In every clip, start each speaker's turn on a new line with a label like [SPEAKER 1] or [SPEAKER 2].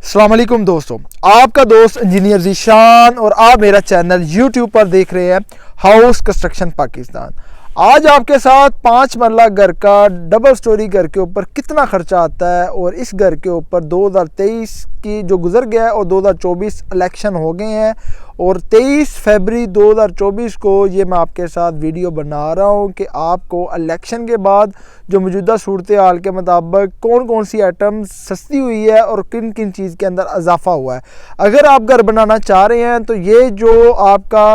[SPEAKER 1] अस्सलाम वालेकुम दोस्तों, आपका दोस्त इंजीनियर ज़ीशान और आप मेरा चैनल यूट्यूब पर देख रहे हैं हाउस कंस्ट्रक्शन पाकिस्तान। आज आपके साथ 5 मरला घर का डबल स्टोरी घर के ऊपर कितना खर्चा आता है और इस घर के ऊपर 2023 की जो गुजर गया है और 2024 इलेक्शन हो गए हैं और 23 फरवरी 2024 को ये मैं आपके साथ वीडियो बना रहा हूँ कि आपको इलेक्शन के बाद जो मौजूदा सूरत हाल के मुताबिक कौन कौन सी आइटम सस्ती हुई है और किन किन चीज़ के अंदर इजाफा हुआ है। अगर आप घर बनाना चाह रहे हैं तो ये जो आपका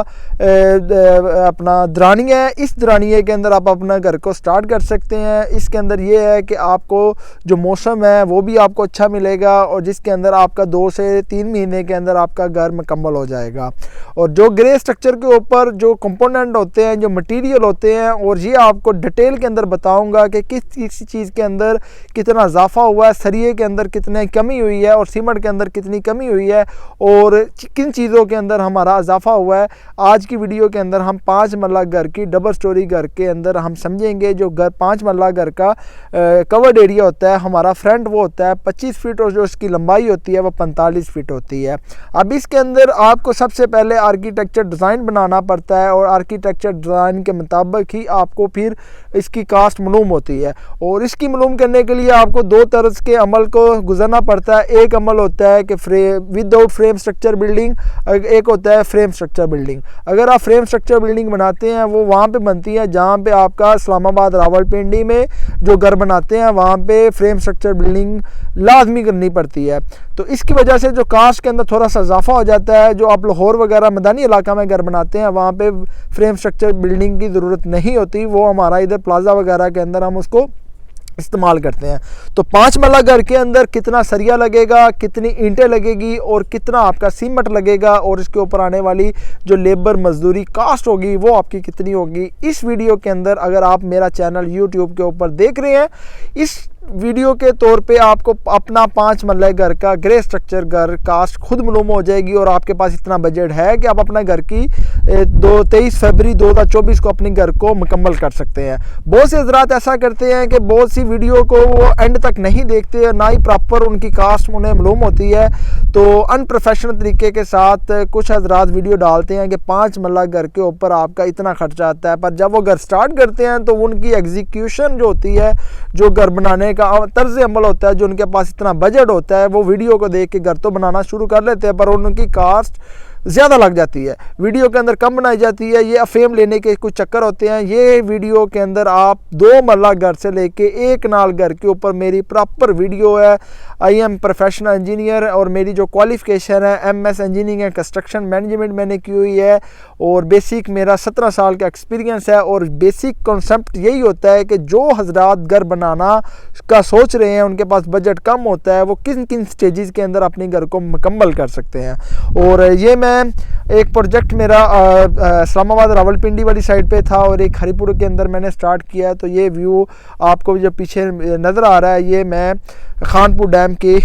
[SPEAKER 1] अपना दरानिया है, इस दरानिए के अंदर आप अपना घर को स्टार्ट कर सकते हैं। इसके अंदर ये है कि आपको जो मौसम है वो भी आपको अच्छा मिलेगा और जिसके अंदर आपका 2 से 3 महीने के अंदर आपका घर मुकम्मल हो जाएगा। और जो ग्रे स्ट्रक्चर के ऊपर जो कंपोनेंट होते हैं, जो मटेरियल होते हैं, और ये आपको डिटेल के अंदर बताऊंगा कि किस चीज़ के अंदर कितना इजाफा हुआ है, सरिये के अंदर कितनी कमी हुई है और सीमेंट के अंदर कितनी कमी हुई है और किन चीज़ों के अंदर हमारा इजाफा हुआ है। आज की वीडियो के अंदर हम 5 मरला घर की डबल स्टोरी घर के अंदर हम समझेंगे। जो घर 5 मरला घर का कवर्ड एरिया होता है, हमारा फ्रंट वो होता है 25 फीट और जो उसकी लंबाई होती है वो 45 फीट होती है। अब इसके अंदर आपको सबसे पहले आर्किटेक्चर डिज़ाइन बनाना पड़ता है और आर्किटेक्चर डिज़ाइन के मुताबिक ही आपको फिर इसकी कास्ट मालूम होती है और इसकी मालूम करने के लिए आपको 2 तरह के अमल को गुजरना पड़ता है। एक अमल होता है कि विदाउट फ्रेम स्ट्रक्चर बिल्डिंग, एक होता है फ्रेम स्ट्रक्चर बिल्डिंग। अगर आप फ्रेम स्ट्रक्चर बिल्डिंग बनाते हैं वो वहाँ पे बनती है जहाँ पे आपका इस्लामाबाद रावलपिंडी में जो घर बनाते हैं वहाँ पे फ्रेम स्ट्रक्चर बिल्डिंग लाजमी करनी पड़ती है। तो इसकी वजह से जो कास्ट के अंदर थोड़ा सा इजाफा हो जाता है। जो आप लाहौर वगैरह मैदानी इलाका में घर बनाते हैं वहाँ पे फ्रेम स्ट्रक्चर बिल्डिंग की ज़रूरत नहीं होती, वो हमारा इधर प्लाजा वगैरह के अंदर हम उसको इस्तेमाल करते हैं। तो 5 मरला घर के अंदर कितना सरिया लगेगा, कितनी ईंटें लगेगी और कितना आपका सीमेंट लगेगा और इसके ऊपर आने वाली जो लेबर मजदूरी कास्ट होगी वो आपकी कितनी होगी, इस वीडियो के अंदर अगर आप मेरा चैनल यूट्यूब के ऊपर देख रहे हैं, इस वीडियो के तौर पे आपको अपना 5 मरला घर का ग्रे स्ट्रक्चर घर कास्ट खुद मालूम हो जाएगी और आपके पास इतना बजट है कि आप अपना घर की 23 फरवरी 2024 को अपने घर को मुकम्मल कर सकते हैं। बहुत से हजरात ऐसा करते हैं कि बहुत सी वीडियो को वो एंड तक नहीं देखते, ना ही प्रॉपर उनकी कास्ट उन्हें मालूम होती है। तो अनप्रोफेशनल तरीके के साथ कुछ हजरात वीडियो डालते हैं कि 5 मरला घर के ऊपर आपका इतना खर्चा आता है, पर जब वो घर स्टार्ट करते हैं तो उनकी एग्जीक्यूशन जो होती है, जो घर बनाने का तर्ज अमल होता है, जो उनके पास इतना बजट होता है, वो वीडियो को देख के घर तो बनाना शुरू कर लेते हैं पर उनकी कास्ट ज़्यादा लग जाती है, वीडियो के अंदर कम बनाई जाती है। ये फेम लेने के कुछ चक्कर होते हैं। ये वीडियो के अंदर आप 2 मरला घर से लेके 1 नाल घर के ऊपर मेरी प्रॉपर वीडियो है। आई एम प्रोफेशनल इंजीनियर और मेरी जो क्वालिफिकेशन है MS engineering and construction management मैंने की हुई है और बेसिक मेरा 17 साल का एक्सपीरियंस है। और बेसिक कॉन्सेप्ट यही होता है कि जो हजरात घर बनाना का सोच रहे हैं, उनके पास बजट कम होता है, वो किन किन स्टेजेस के अंदर अपने घर को मुकम्मल कर सकते हैं। और ये मैं एक प्रोजेक्ट मेरा इस्लामाबाद रावलपिंडी वाली साइड पे था और एक हरीपुर के अंदर मैंने स्टार्ट किया है। तो ये व्यू आपको जो पीछे नज़र आ रहा है, ये मैं खानपुर डैम के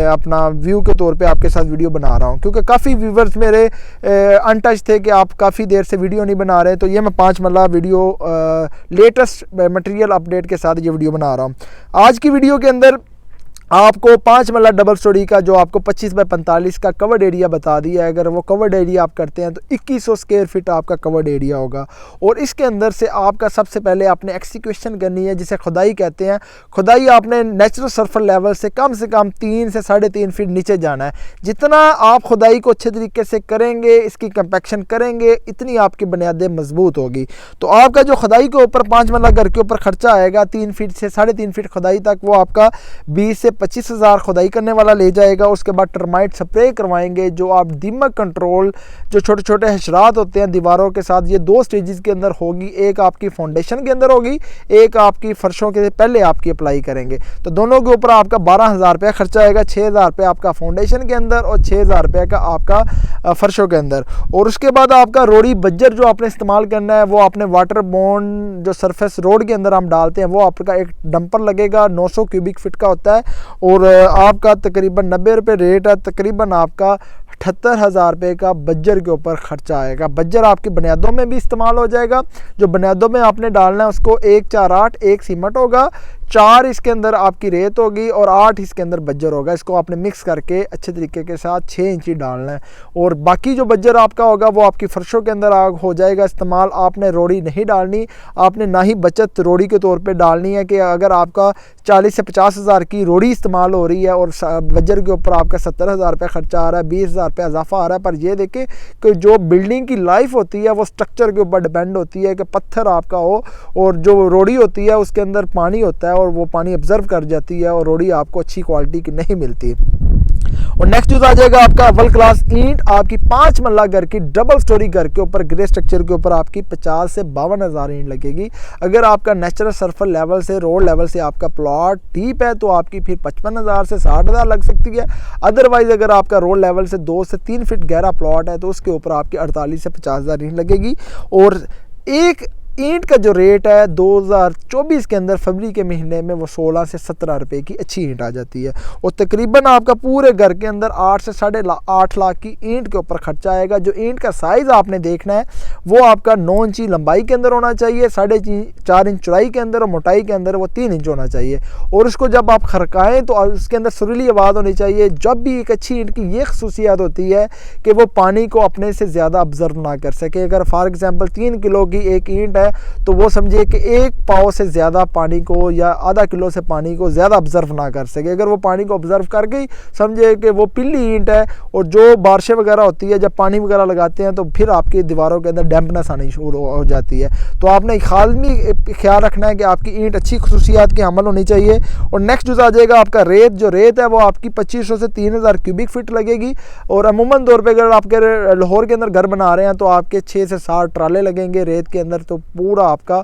[SPEAKER 1] अपना व्यू के तौर पे आपके साथ वीडियो बना रहा हूँ, क्योंकि काफ़ी व्यूवर्स मेरे अनटच थे कि आप काफ़ी देर से वीडियो नहीं बना रहे। तो ये मैं 5 मरला वीडियो लेटेस्ट मटेरियल अपडेट के साथ ये वीडियो बना रहा हूँ। आज की वीडियो के अंदर आपको 5 मरला डबल स्टोरी का जो आपको 25 बाय 45 का कवर्ड एरिया बता दिया है। अगर वो कवर्ड एरिया आप करते हैं तो 2100 स्क्वायर फीट आपका कवर्ड एरिया होगा और इसके अंदर से आपका सबसे पहले आपने एक्सक्यूशन करनी है, जिसे खुदाई कहते हैं। खुदाई आपने नेचुरल सरफर लेवल से कम 3 से 3.5 फीट नीचे जाना है। जितना आप खुदाई को अच्छे तरीके से करेंगे, इसकी कंपैक्शन करेंगे, इतनी आपकी बुनियादें मजबूत होगी। तो आपका जो खुदाई के ऊपर 5 मरला घर के ऊपर खर्चा आएगा 3 फीट से 3.5 फीट खुदाई तक, वो आपका 20 से 25,000 खुदाई करने वाला ले जाएगा। उसके बाद टर्माइट स्प्रे करवाएंगे, जो आप दीमक कंट्रोल, जो छोटे छोटे हशरात होते हैं दीवारों के साथ, ये 2 स्टेजेस के अंदर होगी। एक आपकी फाउंडेशन के अंदर होगी, एक आपकी फर्शों के पहले आपकी अप्लाई करेंगे। तो दोनों के ऊपर आपका 12,000 रुपया खर्चा आएगा। 6,000 रुपया आपका फाउंडेशन के अंदर और 6,000 रुपया का आपका फर्शों के अंदर। और उसके बाद आपका रोड़ी बज्जर जो आपने इस्तेमाल करना है, वो आपने वाटर बॉन्ड जो सरफेस रोड के अंदर हम डालते हैं, वो आपका एक डंपर लगेगा 900 क्यूबिक फीट का होता है और आपका तकरीबन 90 रुपये रेट है। तकरीबन आपका 78,000 रुपये का बज्जर के ऊपर खर्चा आएगा। बज्जर आपकी बुनियादों में भी इस्तेमाल हो जाएगा। जो बुनियादों में आपने डालना है उसको 148 1 सीमेंट होगा, 4 इसके अंदर आपकी रेत होगी और 8 इसके अंदर बज्जर होगा। इसको आपने मिक्स करके अच्छे तरीके के साथ 6 इंची डालना है और बाकी जो बज्जर आपका होगा वो आपकी फर्शों के अंदर हो जाएगा इस्तेमाल। आपने रोड़ी नहीं डालनी, आपने ना ही बचत रोड़ी के तौर पे डालनी है कि अगर आपका 40 से 50 हज़ार की रोड़ी इस्तेमाल हो रही है और बज्जर के ऊपर आपका 70,000 रुपये खर्चा आ रहा है, 20,000 रुपये इजाफा आ रहा है। पर ये देखें कि जो बिल्डिंग की लाइफ होती है वो स्ट्रक्चर के ऊपर डिपेंड होती है कि पत्थर आपका हो और जो रोड़ी होती है उसके अंदर पानी होता है और वो पानी ऑब्जर्व कर जाती है और रोड़ी आपको अच्छी क्वालिटी की नहीं मिलती। और नेक्स्ट यूज आ जाएगा आपका अव्वल क्लास ईंट। आपकी 5 मरला घर की डबल स्टोरी घर के ऊपर ग्रे स्ट्रक्चर के ऊपर आपकी 50 से 52 हज़ार ईंट लगेगी। अगर आपका नेचुरल सर्फल लेवल से रोड लेवल से आपका प्लॉट डीप है तो आपकी फिर 55 हज़ार से 60 हज़ार लग सकती है। अदरवाइज अगर आपका रोड लेवल से 2 से 3 फीट गहरा प्लॉट है तो उसके ऊपर आपकी 48 से 50 हज़ार ईंट लगेगी। और एक ईंट का जो रेट है 2024 के अंदर फरवरी के महीने में वो 16 से 17 रुपए की अच्छी ईंट आ जाती है और तकरीबन आपका पूरे घर के अंदर 8 से 8.5 लाख की ईंट के ऊपर खर्चा आएगा। जो ईंट का साइज़ आपने देखना है वो आपका 9 इंची लंबाई के अंदर होना चाहिए, 4.5 इंच चौड़ाई के अंदर और मोटाई के अंदर वो 3 इंच होना चाहिए। और उसको जब आप खड़काएँ तो उसके अंदर सुरीली आवाज़ होनी चाहिए। जब भी एक अच्छी ईंट की ये खसूसियात होती है कि वो पानी को अपने से ज़्यादा ऑब्जर्व ना कर सके। अगर फॉर एग्जाम्पल 3 किलो की एक ईंट तो वो समझिए कि 1 पाव से ज़्यादा पानी को या आधा किलो से पानी को ज़्यादा ऑब्जर्व ना कर सके। अगर वो पानी को ऑब्जर्व कर गई समझिए कि वो पिल्ली ईंट है। और जो बारिशें वगैरह होती है जब पानी वगैरह लगाते हैं तो फिर आपकी दीवारों के अंदर डैम्पनेस आनी शुरू हो जाती है। तो आपने खालमी ख्याल रखना है कि आपकी ईंट अच्छी खसूसियात की हमल होनी चाहिए। और नेक्स्ट यूज़ आ जाएगा आपका रेत। जो रेत है वो आपकी 2500 से 3000 क्यूबिक फीट लगेगी। और अमूमन तौर पर अगर आपके लाहौर के अंदर घर बना रहे हैं तो आपके 6 से 7 ट्राले लगेंगे रेत के अंदर। तो पूरा आपका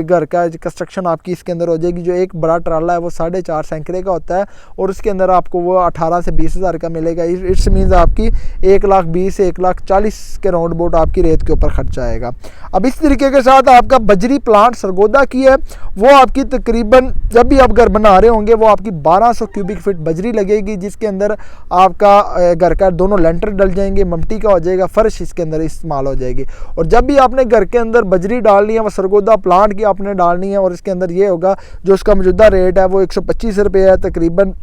[SPEAKER 1] घर का कंस्ट्रक्शन आपकी इसके अंदर हो जाएगी। जो एक बड़ा ट्राला है वो 4.5 सैकड़े का होता है और उसके अंदर आपको वो 18 से 20 हज़ार का मिलेगा। इट्स मीन्स आपकी 1,20,000 से 1,40,000 के राउंड बोट आपकी रेत के ऊपर खर्चा आएगा। अब इस तरीके के साथ आपका बजरी प्लांट सरगोदा की है वो आपकी तकरीबन जब भी आप घर बना रहे होंगे वो आपकी 1200 क्यूबिक फीट बजरी लगेगी, जिसके अंदर आपका घर का दोनों लेंटर डल जाएंगे, ममटी का हो जाएगा, फर्श इसके अंदर इस्तेमाल हो जाएगी। और जब भी आपने घर के अंदर बजरी डालनी है वो सरगोदा प्लांट की आपने डालनी है। और इसके अंदर ये होगा जो उसका मौजूदा रेट है वो 125 रुपये है, तकरीबन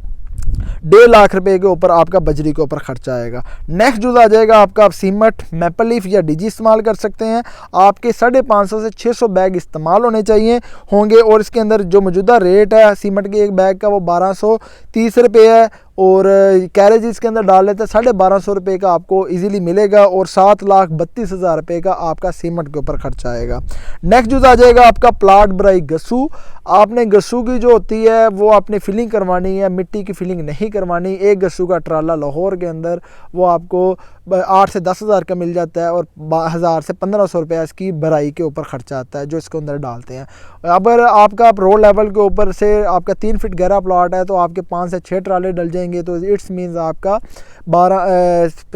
[SPEAKER 1] 1.5 लाख रुपए के ऊपर आपका बजरी के ऊपर खर्चा आएगा। नेक्स्ट यूज आ जाएगा आपका आप सीमेंट, मैपल लीफ या डीजी इस्तेमाल कर सकते हैं। आपके 550 से 600 बैग इस्तेमाल होंगे। और इसके अंदर जो मौजूदा रेट है सीमेंट के एक बैग का वो 1230 रुपये है। और कैरेज इसके अंदर डाल लेते हैं 1250 रुपये का आपको इजीली मिलेगा। और 7,32,000 रुपये का आपका सीमेंट के ऊपर खर्चा आएगा। नेक्स्ट यूज आ जाएगा आपका प्लाट बराई गस्सू। आपने गस्सू की जो होती है वो आपने फिलिंग करवानी है, मिट्टी की फिलिंग नहीं करवानी। एक गस्सू का ट्राला लाहौर के अंदर वो आपको 8 से 10 हज़ार का मिल जाता है और 1000 से 1500 रुपये इसकी भराई के ऊपर खर्चा आता है जो इसके अंदर डालते हैं। अगर आपका रोड लेवल के ऊपर से आपका 3 फीट गहरा प्लॉट है तो आपके 5 से 6 ट्राले डल जाएंगे। तो इट्स मीन्स आपका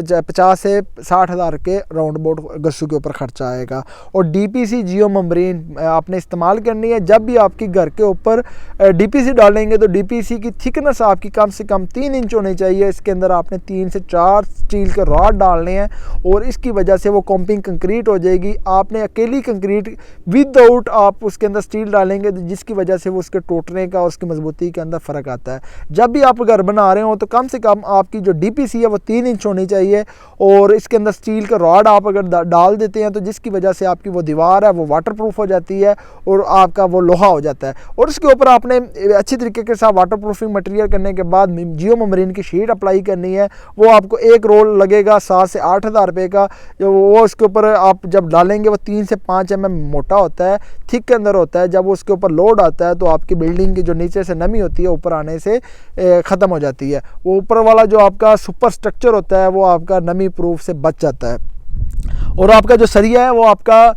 [SPEAKER 1] 50 से 60 हज़ार के राउंड बोट गस्सू के ऊपर खर्चा आएगा। और डीपीसी जियो मेम्ब्रेन आपने इस्तेमाल करनी है। जब भी आपकी घर के ऊपर डीपीसी डालेंगे तो डीपीसी की थिकनेस आपकी कम से कम 3 इंच होनी चाहिए। इसके अंदर आपने 3 से 4 स्टील के रॉड डालने हैं और इसकी वजह से वो कॉम्पिंग कंक्रीट हो जाएगी। आपने अकेली कंक्रीट विदाउट आप उसके अंदर स्टील डालेंगे जिसकी वजह से वो उसके टूटने का उसकी मजबूती के अंदर फ़र्क आता है। जब भी आप घर बना रहे हो तो कम से कम आपकी जो डीपीसी है वो 3 इंच होनी चाहिए। और इसके अंदर स्टील का रॉड आप अगर डाल देते हैं तो जिसकी वजह से आपकी वो दीवार है वो वाटर प्रूफ हो जाती है और आपका वो लोहा हो जाता है। और उसके ऊपर आपने अच्छी तरीके के साथ वाटर प्रूफिंग मटेरियल करने के बाद जियो मेम्ब्रेन की शीट अप्लाई करनी है। वो आपको एक रोल लगेगा 7 से 8 हज़ार रुपये का। जो वो उसके ऊपर आप जब डालेंगे वो 3 से 5 mm मोटा होता है, थिक के अंदर होता है। जब वो उसके ऊपर लोड आता है तो आपकी बिल्डिंग की जो नीचे से नमी होती है ऊपर आने से ख़त्म हो जाती है। वो ऊपर वाला जो आपका सुपर स्ट्रक्चर होता है वो आपका नमी प्रूफ से बच जाता है। और आपका जो सरिया है वो आपका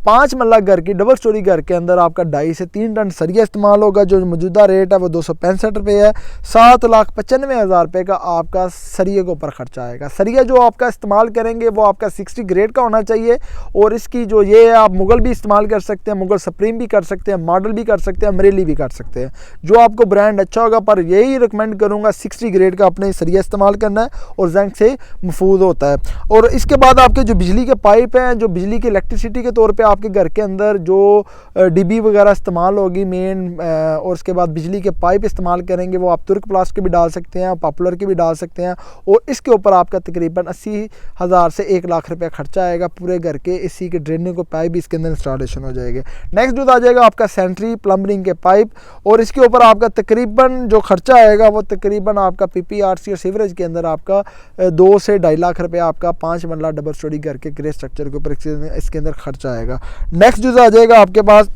[SPEAKER 1] 5 मरला घर की डबल स्टोरी घर के अंदर आपका 2.5 से 3 टन सरिया इस्तेमाल होगा। जो मौजूदा रेट है वो 265 रुपये है। 7,95,000 रुपये का आपका सरिये के ऊपर खर्चा आएगा। सरिया जो आपका इस्तेमाल करेंगे वो आपका 60 ग्रेड का होना चाहिए। और इसकी जो ये है आप मुगल भी इस्तेमाल कर सकते हैं, मुगल सुप्रीम भी कर सकते हैं, मॉडल भी कर सकते हैं, अमरेली भी कर सकते हैं, जो आपको ब्रांड अच्छा होगा। पर यही रिकमेंड करूँगा 60 ग्रेड का अपने सरिया इस्तेमाल करना है और जंग से महफूज होता है। और इसके बाद आपके जो बिजली के पाइप हैं जो बिजली की इलेक्ट्रिसिटी के तौर पर आपके घर के अंदर जो डिब्बी वगैरह इस्तेमाल होगी मेन, और उसके बाद बिजली के पाइप इस्तेमाल करेंगे वो आप तुर्क प्लास्ट के भी डाल सकते हैं, पॉपुलर के भी डाल सकते हैं। और इसके ऊपर आपका तकरीबन 80,000 से 1 लाख रुपया खर्चा आएगा पूरे घर के। इसी के ड्रेनिंग को पाइप भी इसके अंदर इंस्टॉलेशन हो जाएगी। नेक्स्ट जो आ जाएगा आपका सेंट्री प्लम्बिंग के पाइप, और इसके ऊपर आपका तकरीबन जो खर्चा आएगा वो तकरीबन आपका PPRC और सीवरेज के अंदर आपका 2 से 2.5 लाख रुपया आपका 5 मरला डबल स्टोरी घर के ग्रे स्ट्रक्चर के ऊपर इसके अंदर खर्चा आएगा। नेक्स्ट जो आ जाएगा आपके पास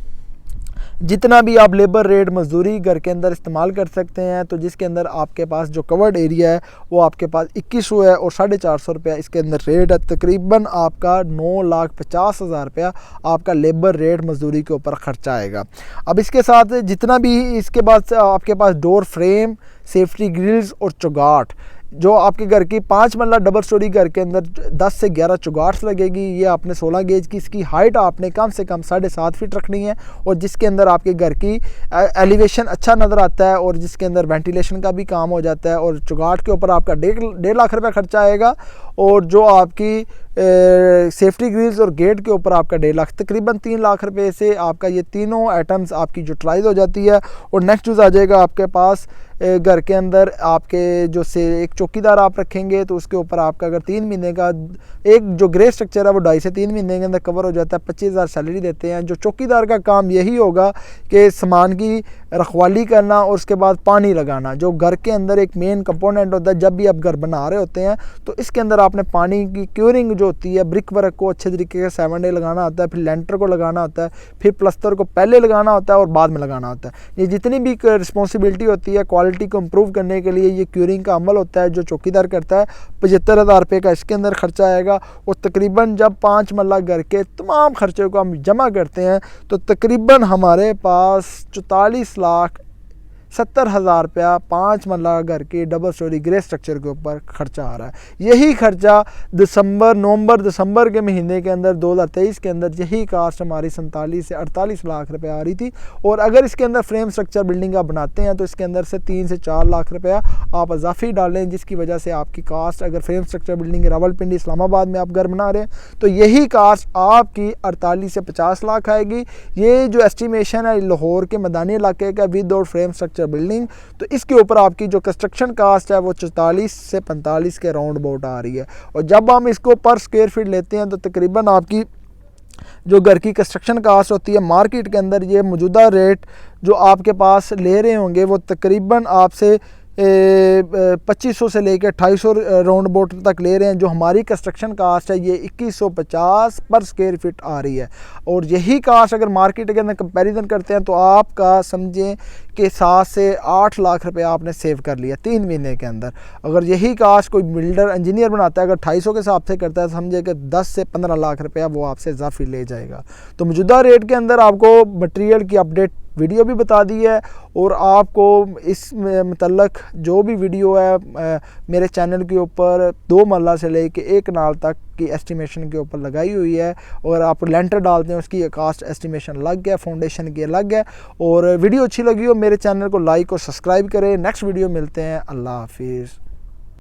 [SPEAKER 1] जितना भी आप लेबर रेट मजदूरी घर के अंदर इस्तेमाल कर सकते हैं, तो जिसके अंदर आपके पास जो कवर्ड एरिया है वो आपके पास 2100 है और 450 रुपया इसके अंदर रेट है। तकरीबन आपका 9,50,000 रुपया आपका लेबर रेट मजदूरी के ऊपर खर्चा आएगा। अब इसके साथ जितना भी इसके बाद आपके पास डोर फ्रेम, सेफ्टी ग्रिल्स और चौगाट, जो आपके घर की 5 मरला डबल स्टोरी घर के अंदर 10 से 11 चौगाट्स लगेगी। ये आपने 16 गेज की इसकी हाइट आपने कम से कम 7.5 फीट रखनी है, और जिसके अंदर आपके घर की एलिवेशन अच्छा नज़र आता है और जिसके अंदर वेंटिलेशन का भी काम हो जाता है। और चौगाट के ऊपर आपका 1.5 लाख रुपया खर्चा आएगा, और जो आपकी सेफ्टी ग्रिल्स और गेट के ऊपर आपका 1.5 लाख, तकरीबन 3 लाख रुपए से आपका ये तीनों आइटम्स आपकी यूटिलाइज हो जाती है। और नेक्स्ट यूज़ आ जाएगा आपके पास घर के अंदर आपके जो से एक चौकीदार आप रखेंगे, तो उसके ऊपर आपका अगर 3 महीने का एक जो ग्रे स्ट्रक्चर है वो 2.5 से 3 महीने के अंदर कवर हो जाता है। 25,000 सैलरी देते हैं। जो चौकीदार का काम यही होगा कि सामान की रखवाली करना और उसके बाद पानी लगाना, जो घर के अंदर एक मेन कंपोनेंट होता है। जब भी आप घर बना रहे होते हैं तो इसके अंदर आपने पानी की क्यूरिंग जो होती है, ब्रिक वर्क को अच्छे तरीके से 7 डे लगाना होता है, फिर लेंटर को लगाना होता है, फिर प्लस्तर को पहले लगाना होता है और बाद में लगाना होता है। ये जितनी भी रिस्पॉन्सिबिलिटी होती है क्वालिटी को इम्प्रूव करने के लिए, ये क्यूरिंग का अमल होता है जो चौकीदार करता है। 75,000 रुपये का इसके अंदर खर्चा आएगा। और तकरीबन जब 5 मरला घर के तमाम खर्चे को हम जमा करते हैं तो तकरीबन हमारे पास 44,70,000 रुपया 5 मरला घर के डबल स्टोरी ग्रे स्ट्रक्चर के ऊपर खर्चा आ रहा है। यही खर्चा नवंबर दिसंबर के महीने के अंदर 2023 के अंदर यही कास्ट हमारी 47 से 48 लाख रुपए आ रही थी। और अगर इसके अंदर फ्रेम स्ट्रक्चर बिल्डिंग आप बनाते हैं तो इसके अंदर से 3 से 4 लाख रुपया आप इजाफी डालें, जिसकी वजह से आपकी कास्ट, अगर frame structure building Rawalpindi Islamabad में आप घर बना रहे हैं तो यही कास्ट आपकी 48 से 50 लाख आएगी। ये जो एस्टिमेशन है लाहौर के मैदानी इलाके का विदाउट फ्रेम स्ट्रक्चर बिल्डिंग, तो इसके ऊपर आपकी जो कंस्ट्रक्शन कास्ट है वो 44 से 45 के राउंड अबाउट आ रही है। और जब हम इसको पर स्क्वायर फीट लेते हैं तो तकरीबन आपकी जो घर की कंस्ट्रक्शन कास्ट होती है मार्केट के अंदर, ये मौजूदा रेट जो आपके पास ले रहे होंगे वो तकरीबन आपसे 2500 से लेकर 250 राउंड अबाउट तक ले रहे हैं। जो हमारी कंस्ट्रक्शन कास्ट है ये 2150 पर स्क्वायर फीट आ रही है। और यही कास्ट अगर मार्केट के अंदर कंपैरिजन करते हैं तो आपका समझें कि 7 से 8 लाख रुपए आपने सेव कर लिया 3 महीने के अंदर। अगर यही कास्ट कोई बिल्डर इंजीनियर बनाता है, अगर 250 के हिसाब से करता है, समझे कि 10 से 15 लाख रुपया वो आपसे इजाफी ले जाएगा। तो मौजूदा रेट के अंदर आपको मटेरियल की अपडेट वीडियो भी बता दी है, और आपको इस मतलब जो भी वीडियो है मेरे चैनल के ऊपर 2 मरला से लेके 1 नाल तक की एस्टिमेशन के ऊपर लगाई हुई है। और आप लेंटर डालते हैं उसकी कास्ट एस्टिमेशन अलग है, फाउंडेशन की अलग है। और वीडियो अच्छी लगी हो मेरे चैनल को लाइक और सब्सक्राइब करें। नेक्स्ट वीडियो मिलते हैं। अल्लाह हाफिज़।